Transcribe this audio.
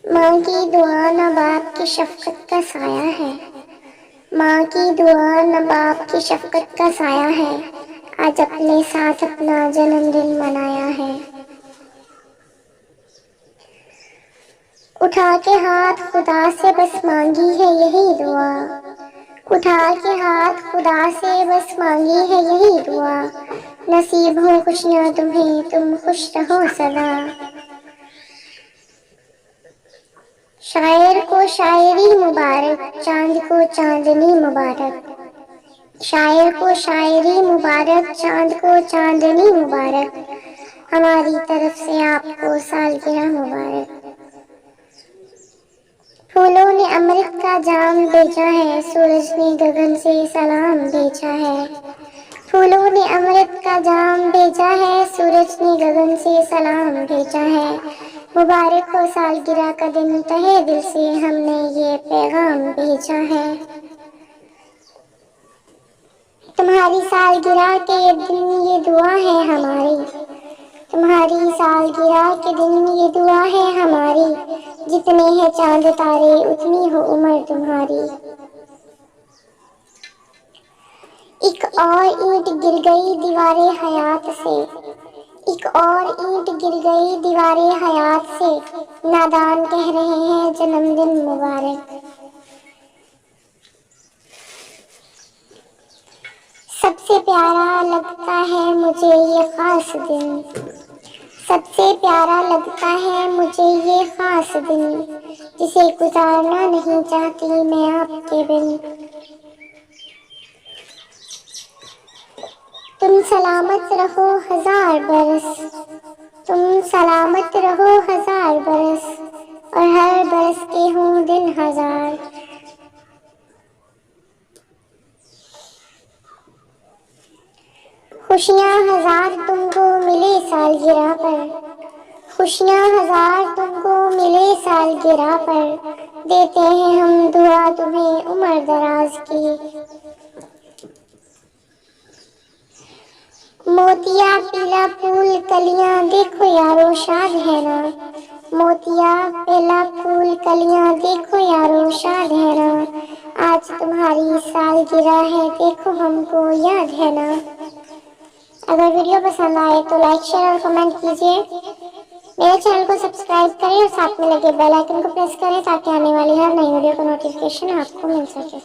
ماں کی دعا نہ باپ کی شفقت کا سایہ ہے، ماں کی دعا نہ باپ کی شفقت کا سایہ ہے، آج اپنے ساتھ اپنا جنم دن منایا ہے۔ اٹھا کے ہاتھ خدا سے بس مانگی ہے یہی دعا، اٹھا کے ہاتھ خدا سے بس مانگی ہے یہی دعا، نصیب ہوں خوشیاں تمہیں تم خوش رہو سدا۔ شاعر کو شاعری مبارک، چاند کو چاندنی مبارک، شاعر کو شاعری مبارک، چاند کو چاندنی مبارک، ہماری طرف سے آپ کو سالگرہ مبارک۔ پھولوں نے امرت کا جام بھیجا ہے، سورج نے گگن سے سلام بھیجا ہے، پھولوں نے امرت کا جام بھیجا ہے، سورج نے گگن سے سلام بھیجا ہے، مبارک ہو سالگرہ کا دن، تہہ دل سے ہم نے یہ پیغام بھیجا ہے۔ تمہاری سالگرہ کے دن یہ دعا ہے ہماری، تمہاری سالگرہ کے دن یہ دعا ہے ہماری، جتنے ہیں چاند تارے اتنی ہو عمر تمہاری۔ ایک اور اینٹ گر گئی دیوار حیات سے، ایک اور اینٹ گر گئی دیوار حیات سے، نادان کہہ رہے ہیں جنم دن مبارک۔ سب سے پیارا لگتا ہے مجھے یہ خاص دن، سب سے پیارا لگتا ہے مجھے یہ خاص دن، جسے گزارنا نہیں چاہتی میں آپ کے بن۔ تم سلامت رہو ہزار برس، تم سلامت رہو ہزار برس، اور ہر برس کے ہوں دن ہزار۔ خوشیاں ہزار تم کو ملے سالگرہ پر، خوشیاں ہزار تم کو ملے سالگرہ پر، دیتے ہیں ہم دعا تمہیں عمر دراز کی۔ موتیا پیلا پھول کلیاں دیکھو یارو شاد ہے نا، موتیا پیلا پھول کلیاں دیکھو یارو شاد ہے نا، آج تمہاری سالگرہ ہے دیکھو ہم کو یاد ہے نا۔ اگر ویڈیو پسند آئے تو لائک شیئر اور کمنٹ کیجیے، میرے چینل کو سبسکرائب کریں اور ساتھ میں لگے بیل آئیکن کو پریس کریں تاکہ آنے والی ہر نئی ویڈیو کا نوٹیفیکیشن آپ کو مل سکے۔